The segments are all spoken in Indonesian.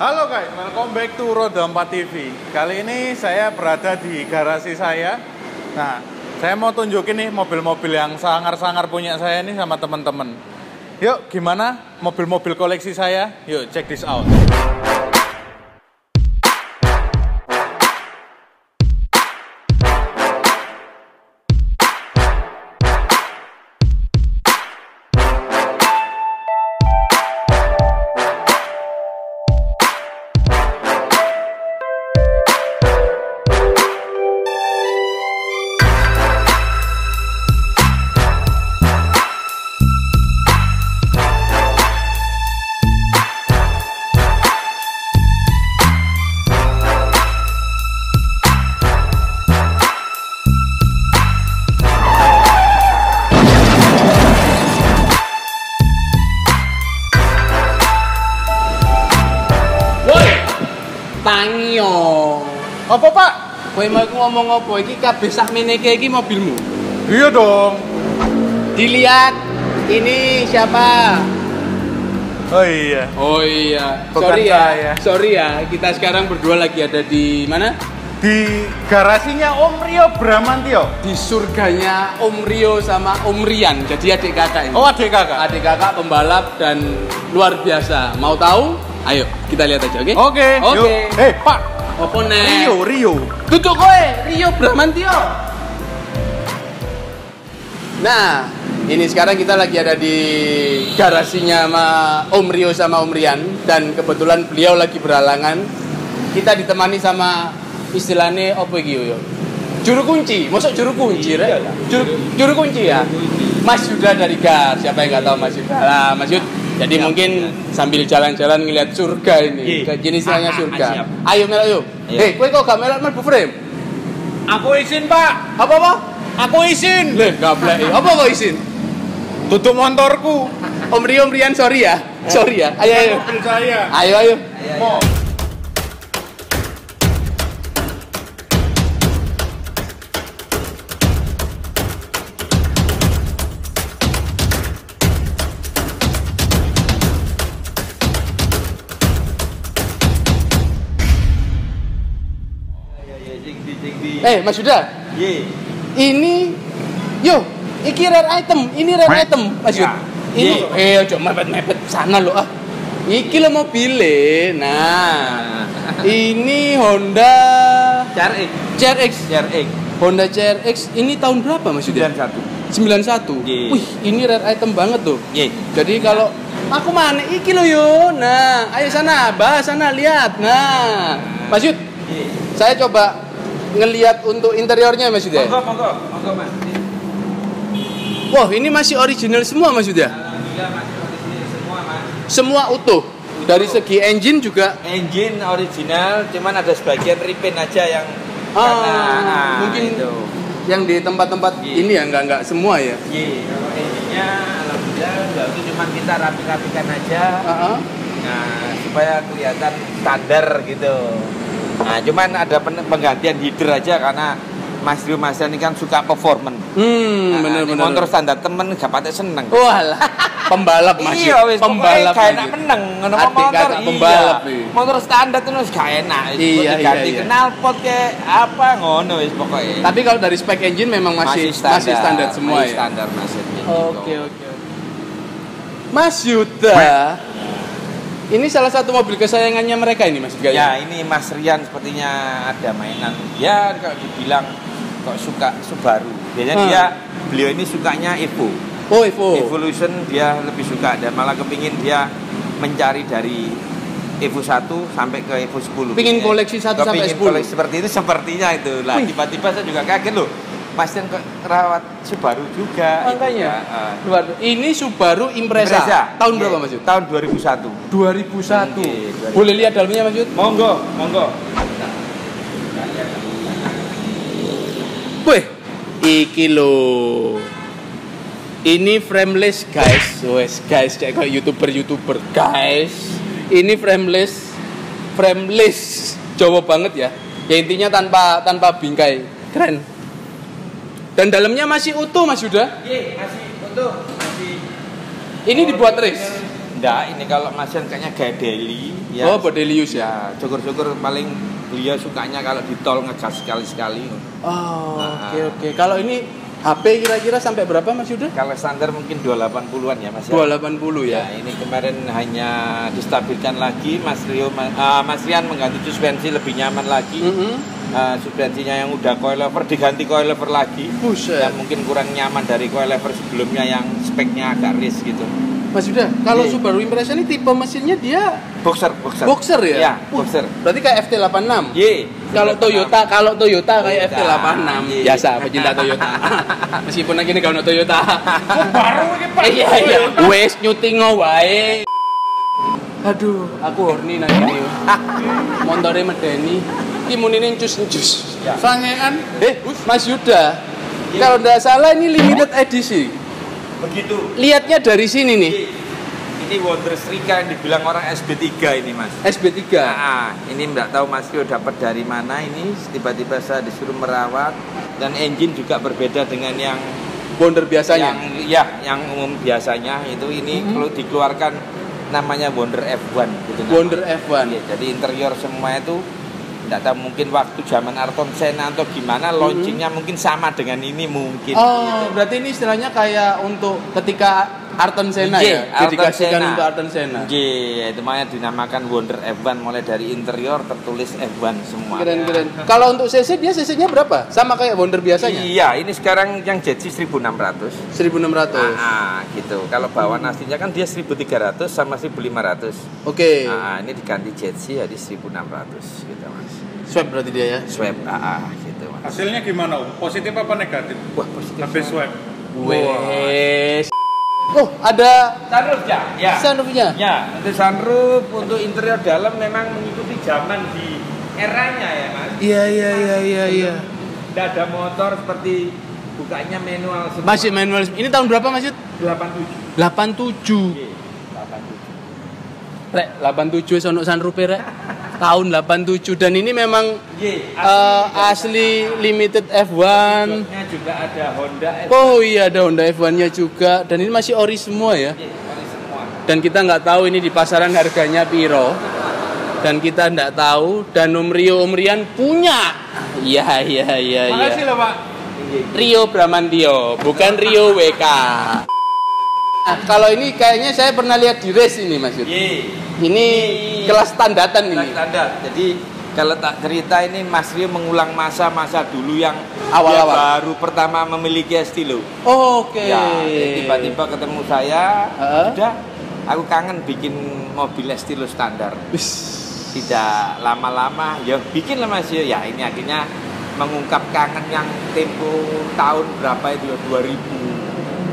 Halo guys, welcome back to Roda 4 TV. Kali ini saya berada di garasi saya. Nah, saya mau tunjukin nih mobil-mobil yang sangar-sangar punya saya nih sama teman-teman. Yuk, gimana mobil-mobil koleksi saya? Yuk, check this out. Tangyo. Apa pak? Kowe mau ngomong apa iki kabeh sakmene iki mobilmu? Iya dong. Dilihat ini siapa? Oh iya. Oh iya. Bukan Sorry ya. saya. Sorry ya. Kita sekarang berdua lagi ada di mana? Di garasinya Om Rio Bramantio. Di surganya Om Rio sama Om Rian. Jadi adik kakak ini. Oh, adik kakak. Adik kakak pembalap dan luar biasa. Mau tahu? Ayo kita lihat aja, oke? Oke. Oke. Pak. Apa nih? Rio. Duduk kowe, Rio Bramantio. Nah, ini sekarang kita lagi ada di garasinya sama Om Rio sama Om Rian. Dan kebetulan beliau lagi berhalangan. Kita ditemani sama istilahnya apa iki yo? Juru kunci, masuk juru kunci, iya, juru kunci ya. Mas Yuda dari GAR, siapa yang nggak tahu Mas Yuda? Lah, Mas Yud. Jadi mungkin sambil jalan-jalan ngeliat surga ini, jenisnya surga. Ayo melok yuk. Kowe kok gak melok mlebu frame? Aku izin pak. Apa? Aku izin. Leh, gablek. Apa kok izin? Tutup motorku. Om Rio, Om Rian, sorry ya. Sorry ya. Ayo. Mobil saya. Ayo. Mau. Mas Yuda. Ye. Ini iki rare item, Mas Yud. Ini ojo mepet-mepet sana lo ah. Iki lo mobilnya. Nah. Ini Honda CRX. Honda CRX ini tahun berapa Mas Yud? 91. Wih, ini rare item banget tuh. Jadi kalau aku mana iki lo yo. Nah, ayo sana, bahas sana lihat. Nah, Mas Yud. Saya coba ngelihat untuk interiornya Mas Yuda. Monggo Mas. Wah, ini masih original semua Mas Yuda. Alhamdulillah masih original semua Mas. Semua utuh. Dari segi engine juga. Engine original, cuman ada sebagian repaint aja yang mungkin itu. Yang di tempat-tempat ini ya enggak semua ya. Kalau engine-nya alhamdulillah itu cuman kita rapi-rapikan aja. Nah, supaya kelihatan standar gitu. Nah, cuman ada penggantian header aja karena Mas ini kan suka performance. Bener. Motor standar temen gak pate seneng. Walah, pembalap Mas. Iya, wis pembalap gak enak meneng ngono motor. Pembalap iya. Motor standar itu wis gak enak. Iya. Knalpot ke apa ngono wis pokoknya. Tapi kalau dari spek engine memang masih standar semua ya. Standar mesinnya. Oke. Mas Yuda. Ini salah satu mobil kesayangannya mereka ini Mas Yuda. Ya, ini Mas Rian sepertinya ada mainan. Ya kalau dibilang kok suka Subaru. Biasanya beliau ini sukanya Evo. Oh, Evo. Evolution dia lebih suka dan malah kepingin dia mencari dari Evo 1 sampai ke Evo 10. Pingin koleksi 1 sampai 10. Koleksi seperti itu sepertinya itu. Lah tiba-tiba saya juga kaget loh. Mas yang rawat Subaru juga. Makanya. Ini Subaru Impreza. Tahun berapa Mas Yud? Tahun 2001. 2001. Boleh lihat dalamnya Mas Yud? Monggo. Wih, iki lo. Ini frameless guys. Guys, kayak YouTuber guys. Ini frameless. Jawa banget ya. Ya intinya tanpa bingkai. Keren. Dan dalamnya masih utuh Mas Yuda? Iya, masih utuh. Ini dibuat race. Enggak, ini kalau Mas Yan kayaknya gaya daily ya. Oh, buat Delius ya. Ya, syukur-syukur paling beliau sukanya kalau di tol ngegas sekali-sekali. Oh, oke. Kalau ini HP kira-kira sampai berapa Mas Yuda? Kalau standar mungkin 280-an ya Mas. 280 ya. Ya, ini kemarin hanya distabilkan lagi Mas Rian mengganti suspensi lebih nyaman lagi. Suspensinya yang udah coilover diganti coilover lagi. Buset. Dan mungkin kurang nyaman dari coilover sebelumnya yang speknya agak ris gitu. Mas Yuda, kalau Subaru Impreza ini tipe mesinnya dia Boxer ya? Ya, boxer. Berarti kayak FT86. Ye. Kalau Toyota kayak FT86. Biasa pecinta Toyota. Meskipun lagi ini kalau Toyota. Baru ini Pak. Iya. Wes nyuting wae. Aduh, aku horny nang ini. Montore medeni. Ki munine encus-encus. Ya. Sangean. Mas Yuda. Kalau enggak salah ini limited edisi. Begitu. Lihatnya dari sini nih. Ini Wonder Strika yang dibilang orang SB3 ini Mas. SB3. Nah, ini enggak tahu Mas Rio dapat dari mana ini. Tiba-tiba saya disuruh merawat dan engine juga berbeda dengan yang Wonder biasanya. Yang umum biasanya itu ini kalau dikeluarkan namanya Wonder F1 gitu. Wonder F1. Ya, jadi interior semua itu enggak tahu mungkin waktu zaman Ayrton Senna atau gimana launchingnya mungkin sama dengan ini mungkin. Oh, berarti ini istilahnya kayak untuk ketika Ayrton Senna ya? Dedikasikan untuk Ayrton Senna. Iya, itu makanya dinamakan Wonder F1 mulai dari interior tertulis F1 semua. Keren. Kalau untuk CC dia CC-nya berapa? Sama kayak Wonder biasanya? Iya, ini sekarang yang JC 1600. 1600. Gitu. Kalau bawaan aslinya kan dia 1300 sama 1500. Oke. Ini diganti JC jadi 1600 gitu, Mas. Swap berarti dia ya? Swap, gitu, Mas. Hasilnya gimana Om? Positif apa negatif? Wah, positif. Habis swab. Wes. Oh, ada Sunroof ya? sunroofnya. Ya, untuk sunroof, untuk interior dalam memang mengikuti zaman di eranya ya, Mas. Iya. Tidak ada motor seperti bukanya manual semua. Masih manual. Ini tahun berapa Mas? 87. 87. Iya, 87. Rek, 87 sono sunroof rek. Tahun 87 dan ini memang asli limited F1. Joknya juga ada Honda F1. Oh iya, ada Honda F1-nya juga dan ini masih ori semua ya. Iya, ori semua. Dan kita nggak tahu ini di pasaran harganya piro. Dan kita nggak tahu dan Om Rian punya. Iya. Makasih loh Pak. Rio Bramantio, bukan Rio WK. Nah, kalau ini kayaknya saya pernah lihat di race ini Mas Yud. Ini kelas standatan ini. Kelas standar. Jadi kalau tak cerita ini Mas Rio mengulang masa-masa dulu yang awal-awal baru pertama memiliki Estilo. Oke. Ya, tiba-tiba ketemu saya, udah aku kangen bikin mobil Estilo standar. Tidak lama-lama ya bikin lah Mas Rio. Ya ini akhirnya mengungkap kangen yang tempo tahun berapa itu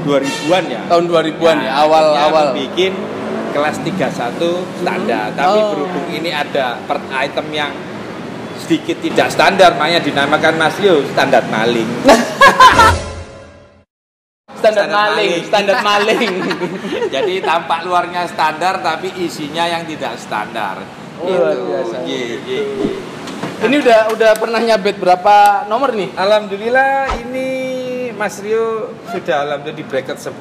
2000-an ya. Tahun 2000-an ya, awal-awal bikin kelas 31 standar, tapi berhubung ini ada per item yang sedikit tidak standar, makanya dinamakan Mas Rio standar maling. standar maling. Jadi tampak luarnya standar tapi isinya yang tidak standar. Luar biasa. Iya. Ini udah pernah nyabet berapa nomor nih? Alhamdulillah ini Mas Rio sudah alhamdulillah di bracket 10.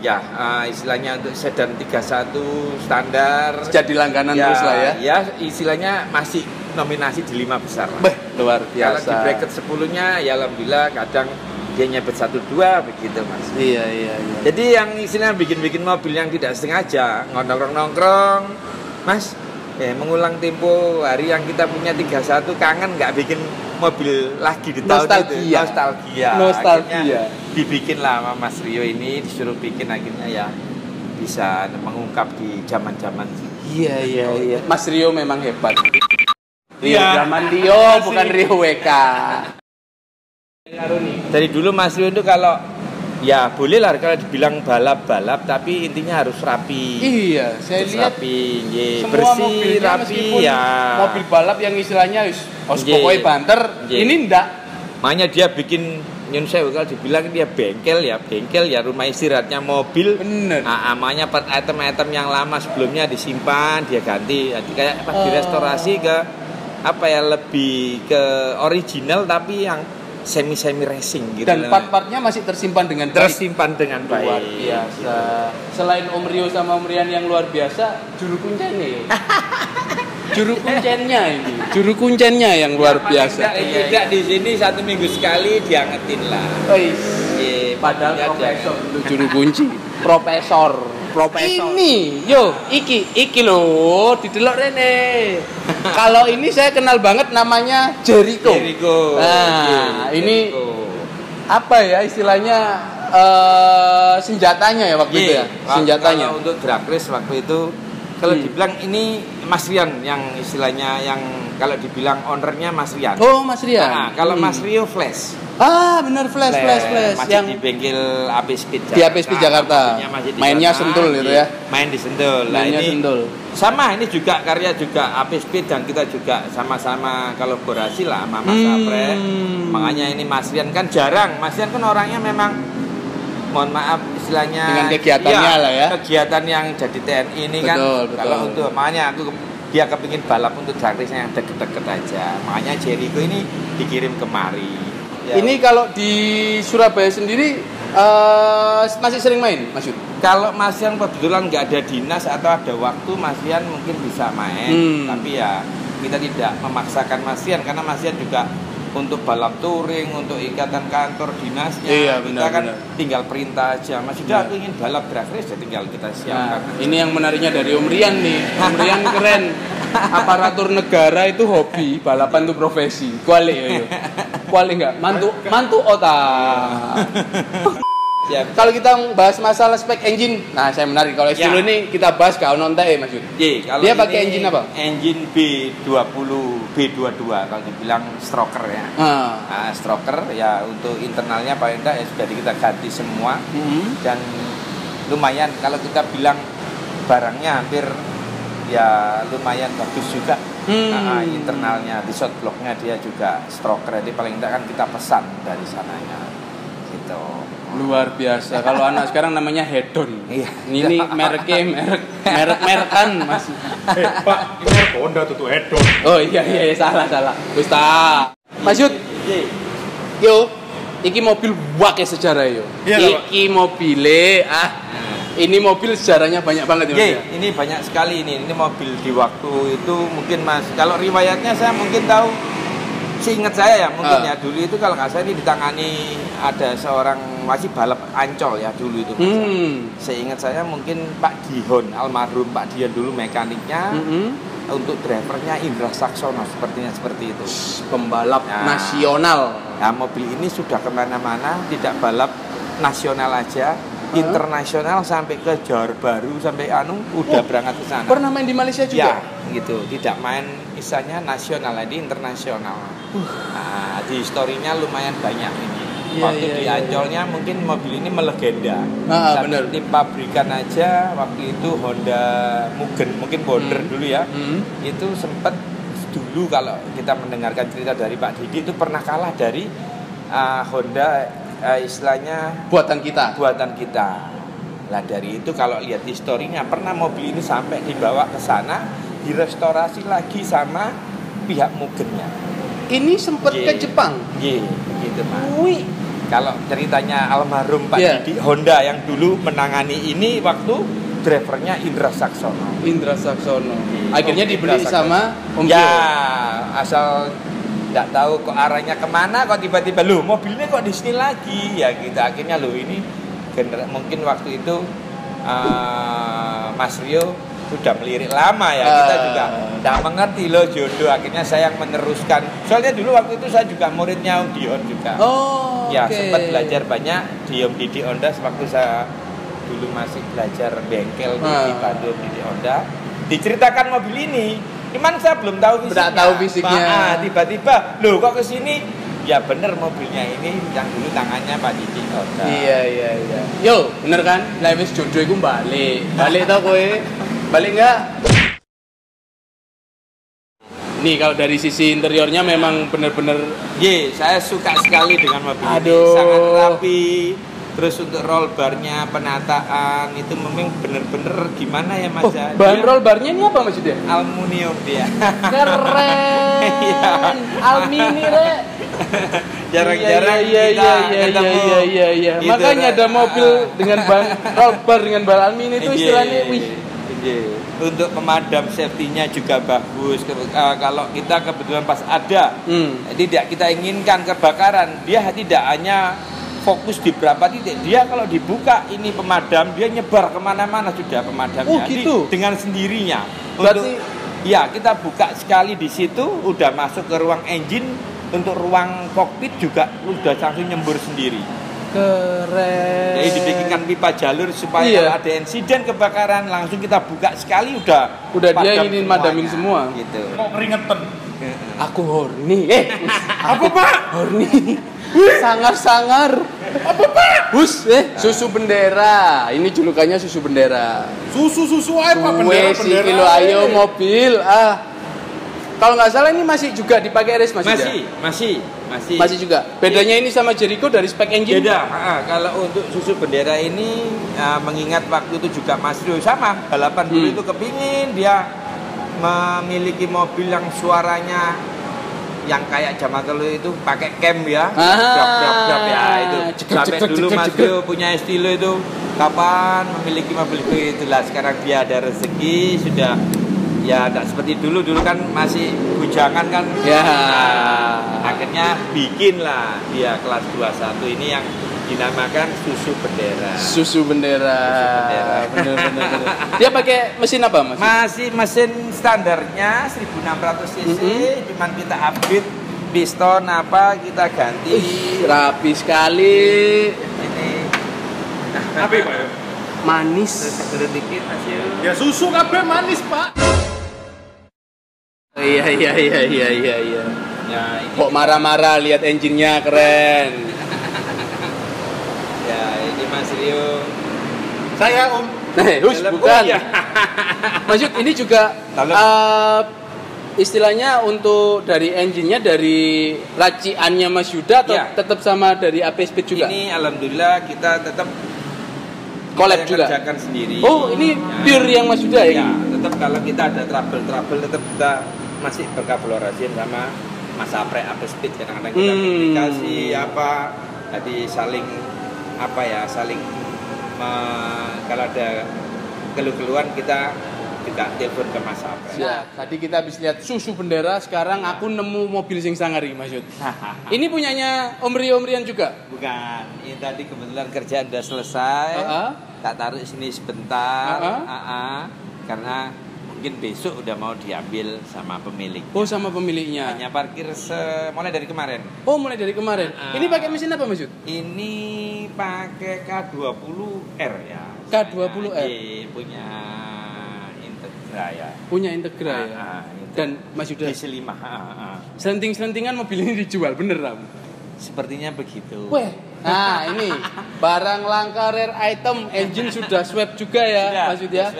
Ya, istilahnya untuk sedan 31 standar. Jadi langganan terus lah ya. Ya, istilahnya masih nominasi di 5 besar lah. Luar biasa. Kalau di bracket 10-nya ya alhamdulillah kadang dia nyabet 1-2 begitu Mas. Iya. Jadi yang istilahnya bikin mobil yang tidak sengaja, nongkrong Mas, mengulang tempo hari yang kita punya 31 kangen nggak bikin mobil lagi di tahun itu. Nostalgia. Dibikin lah sama Mas Rio ini, disuruh bikin akhirnya ya bisa mengungkap di zaman-zaman. Iya. Mas Rio memang hebat. Rio Iya. Bramantio bukan Rio WK. Dari dulu Mas Rio itu kalau ya boleh lah kalau dibilang balap-balap tapi intinya harus rapi. Iya, saya harus lihat rapi, semua bersih, mobilnya rapi ya. Mobil balap yang istilahnya pokoknya banter, ini ndak. Makanya dia bikin nyun sewu kalau dibilang dia bengkel ya rumah istirahatnya mobil. Bener. Namanya per item-item yang lama sebelumnya disimpan, dia ganti. Jadi kayak pas direstorasi ke apa ya lebih ke original tapi yang semi racing gitu. Dan part-partnya masih tersimpan dengan dengan baik. Luar biasa. Selain Om Rio sama Om Rian yang luar biasa, juru kuncennya. Juru kuncennya yang luar biasa. Tidak di sini 1 minggu sekali diangetin lah. Padahal profesor untuk juru kunci. Profesor. Ini, iki lho, didelok rene. Kalau ini saya kenal banget namanya Jericho. Nah, ini apa ya istilahnya senjatanya ya waktu itu ya? Senjatanya. Kalau untuk drag race waktu itu kalau dibilang ini Mas Rian yang istilahnya yang kalau dibilang ownernya Mas Rian. Oh, Mas Rian. Nah, kalau Mas Rio Flash. Benar Flash. Masih Yang di bengkel AP Speed Jakarta. Di AP Speed Jakarta. Mainnya Sentul gitu ya. Main di Sentul. Mainnya Sentul. Sama ini juga karya juga AP Speed dan kita juga sama-sama kolaborasi lah sama Mas Apre. Makanya ini Mas Rian kan jarang. Mas Rian kan orangnya memang mohon maaf istilahnya dengan kegiatannya lah ya. Kegiatan yang jadi TNI ini kan betul. Kalau untuk makanya dia kepingin balap untuk drag race yang deket-deket aja. Makanya Jericho ini dikirim kemari. Ya. Ini kalau di Surabaya sendiri masih sering main, Mas Yud? Kalau Mas Yan kebetulan nggak ada dinas atau ada waktu, Mas Yan mungkin bisa main. Tapi ya kita tidak memaksakan Mas Yan karena Mas Yan juga untuk balap touring, untuk ikatan kantor dinasnya, kita kan tinggal perintah aja. Mas Yuda aku ingin balap drag race, ya tinggal kita siapkan. Nah, ini yang menariknya dari Om Rian nih. Om Rian keren. Aparatur negara itu hobi, balapan itu profesi. Kuali enggak? Mantu otak. Kalau kita bahas masalah spek engine, nah saya menarik. Kalau Estilo ini kita bahas kau nonton Mas Yud. Dia pakai engine apa? Engine B20, B22 kalau dibilang stroker ya. Nah, stroker ya untuk internalnya paling enggak ya sudah kita ganti semua. Dan lumayan kalau kita bilang barangnya hampir ya lumayan bagus juga. Internalnya di shot blocknya dia juga stroker, jadi paling enggak kan kita pesan dari sananya gitu. Luar biasa. Kalau anak sekarang namanya hedon. Iya. Ini merek-merekan Mas. Pak, ini merek Honda tuh hedon. Oh iya salah. Wis ta. Mas Yud. Yo, iki mobil wake sejarah yo. Iki mobile ini mobil sejarahnya banyak banget ya. Ini banyak sekali ini mobil di waktu itu mungkin Mas. Kalau riwayatnya saya mungkin tahu. Seingat saya ya mungkin ya dulu itu kalau nggak salah ini ditangani ada seorang masih balap Ancol ya dulu itu. Seingat saya mungkin Pak Dihon almarhum Pak Dion dulu mekaniknya. Untuk drivernya Indra Saksono sepertinya seperti itu. Pembalap nasional. Nah mobil ini sudah kemana-mana, tidak balap nasional aja, internasional sampai ke Johor Baru sampai udah berangkat ke sana. Pernah main di Malaysia juga? Ya, gitu. Tidak main misalnya nasional, di internasional. Nah, di historinya lumayan banyak ini. Waktu di Ancolnya mungkin mobil ini melegenda. Benar. Di pabrikan aja waktu itu Honda Mugen, mungkin Bonder dulu ya. Itu sempat dulu kalau kita mendengarkan cerita dari Pak Didi itu pernah kalah dari Honda istilahnya buatan kita. Lah dari itu kalau lihat historinya pernah mobil ini sampai dibawa ke sana direstorasi lagi sama pihak Mugennya. Ini sempat ke Jepang. Gitu Mas. Kalau ceritanya almarhum Pak Didi Honda yang dulu menangani ini waktu drivernya Indra Saksono. Akhirnya dibeli sama Om Rio. Asal nggak tahu kok arahnya kemana, kok tiba-tiba mobilnya kok di sini lagi ya gitu. Akhirnya ini mungkin waktu itu Mas Rio sudah melirik lama ya, kita juga tidak mengerti jodoh. Akhirnya saya yang meneruskan. Soalnya dulu waktu itu saya juga muridnya Om Dion juga. Sempat belajar banyak di Om Didi Honda waktu saya dulu masih belajar bengkel di Bandung Didi Honda. Diceritakan mobil ini. Cuman saya belum tahu fisiknya. Tidak tahu fisiknya. Tiba-tiba, kok kesini? Ya bener mobilnya ini yang dulu tangannya Pak Didi Honda. Iya. Yo, bener kan? Lah wis jodoh iku balik tau kowe. Balik enggak? Nih kalau dari sisi interiornya memang bener-bener. Saya suka sekali dengan mobil ini. Sangat rapi. Terus untuk roll barnya, penataan itu memang bener-bener gimana ya Mas? Bahan roll barnya ini apa maksudnya? Aluminium dia. Keren. Almini Jarang-jarang ketemu. Iya. Gitu, Makanya ada mobil dengan ban roller dengan ban aluminium itu istilahnya wih. Untuk pemadam safety-nya juga bagus. Kalau kita kebetulan pas ada, tidak kita inginkan kebakaran, dia tidak hanya fokus di berapa titik. Dia kalau dibuka ini pemadam, dia nyebar kemana-mana sudah pemadamnya. Gitu? Dengan sendirinya. Berarti ya kita buka sekali di situ, udah masuk ke ruang engine, untuk ruang kokpit juga udah langsung nyembur sendiri. keren. Jadi dibikinkan pipa jalur supaya kalau ada insiden kebakaran langsung kita buka sekali udah dia ingin madamin semua. Gitu. Kok keringetan? Aku horny. Apa Pak? Horny. Sangar-sangar. Apa Pak? Susu bendera. Ini julukannya susu bendera. Susu air Pak, bendera. Kilo ayo mobil. Kalau nggak salah ini masih juga dipakai RS masih juga. Bedanya ini sama Jericho dari spek engine. Beda. Kalau untuk susu bendera ini mengingat waktu itu juga Mas Rio sama balapan dulu itu kepingin dia memiliki mobil yang suaranya yang kayak zaman dulu itu pakai cam ya, grab ya itu. Sampai dulu Mas Rio punya estilo itu kapan memiliki mobil itu, itulah sekarang dia ada rezeki sudah. Ya tidak seperti dulu kan masih bujangan kan ya. Akhirnya bikin lah dia kelas 21 ini yang dinamakan susu bendera. Bener. Dia pakai mesin apa Mas? Masih mesin standarnya 1600 cc, cuman kita upgrade piston apa kita ganti. Rapi sekali. Ini Apa Pak? Manis. Turun dikit Mas Yu. Ya susu kabeh manis Pak. Iya. Ya, Kok marah-marah lihat engine-nya keren. Ya, ini Mas Rio. Saya Om. Bukan. Maksud ini juga istilahnya untuk dari engine-nya dari raciannya Mas Yuda atau tetap sama dari AP Speed juga? Ini alhamdulillah kita tetap collab juga. Kerjakan sendiri. Oh, ini pure yang Mas Yuda ya? Ya, tetap kalau kita ada trouble tetap kita masih berkolaborasi sama Mas Apre AP Speed, kadang-kadang kita komunikasi jadi saling kalau ada keluhan kita juga telepon ke Mas Apre. Ya, tadi kita habis lihat susu bendera, sekarang aku nemu mobil sing sangari Mas Yud. Ini punyanya Om Rian juga? Bukan, ini tadi kebetulan kerjaan udah selesai. Tak taruh sini sebentar. Karena mungkin besok udah mau diambil sama pemilik. Oh, sama pemiliknya. Hanya parkir mulai dari kemarin. Oh, mulai dari kemarin. Ini pakai mesin apa Mas Yud? Ini pakai K20R ya. K20R. Punya Integra ya. Punya Integra ya. Dan Mas Yuda diesel 5. Selenting-selentingan mobil ini dijual, bener Ram? Sepertinya begitu. Nah ini barang langka rare item, engine sudah swap juga ya Mas Yuda.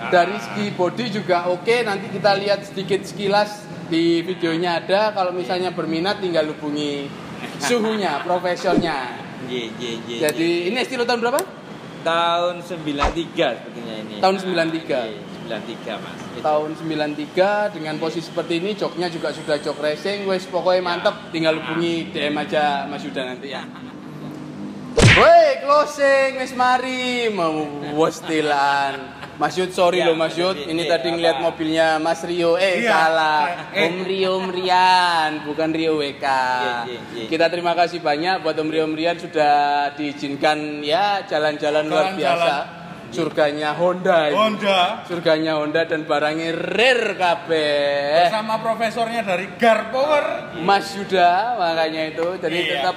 Dari segi body juga oke. Nanti kita lihat sedikit sekilas di videonya ada. Kalau misalnya berminat tinggal hubungi suhunya, profesornya. Jadi ini estilo tahun berapa? Tahun 93 sepertinya ini. Tahun 93. 93 Mas. Tahun 93 dengan posisi seperti ini, joknya juga sudah jok racing, wes pokoknya mantep. Tinggal hubungi DM aja Mas Yuda nanti ya. Woi, closing wes mari mau westilan. Mas Yud, sorry loh Mas Yud, ini tadi ngeliat mobilnya Mas Rio, salah, Om Rian, bukan Rio WK. Kita terima kasih banyak buat Om Rian sudah diizinkan ya jalan-jalan luar biasa. Surganya Honda. Surganya Honda dan barangnya rare kabeh. Bersama profesornya dari Gar Power. Mas Yuda, makanya itu. Jadi tetap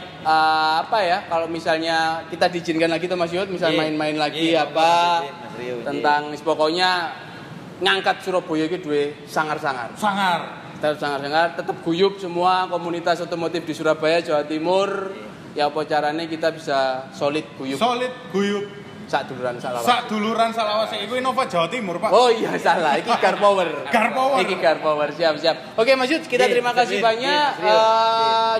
kalau misalnya kita diizinkan lagi tuh Mas Yud, misal main-main lagi tentang pokoknya ngangkat Surabaya iki duwe sangar-sangar. Tetap sangar-sangar, tetap guyup semua komunitas otomotif di Surabaya, Jawa Timur. Ya apa caranya kita bisa solid guyup. Sak duluran salawase iku Innova Jawa Timur, Pak. Oh iya salah, iki Gar Power. Iki Gar Power, siap. Oke Mas Yud, kita terima kasih banyak.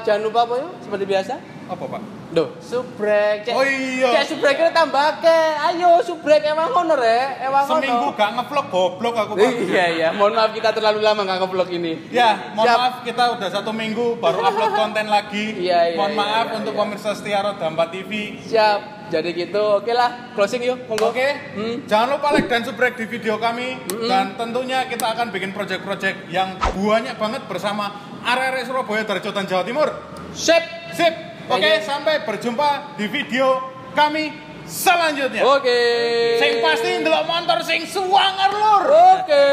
Jangan lupa apa ya? Seperti biasa. Apa, Pak? Duh, subrek. Oh iya. Cek subrek ini tambahke. Ayo subrek emang ngono rek, emang ngono. Seminggu gak ngevlog goblok aku, Pak. Iya. Mohon maaf kita terlalu lama nggak ngevlog ini. Ya, mohon Siap. maaf kita udah 1 minggu baru upload konten lagi. Iya, Mohon maaf iya, untuk iya. pemirsa setia Roda 4 TV. Siap. Jadi gitu, oke lah. Closing yuk, monggo. Oke, jangan lupa like dan subscribe di video kami. Dan tentunya kita akan bikin project-project yang banyak banget bersama arek-arek Surabaya dari Jodan Jawa Timur. Sip. Sip, oke, Oke. sampai berjumpa di video kami selanjutnya. Oke. Sing pasti ndelok motor sing suwanger lur. Oke.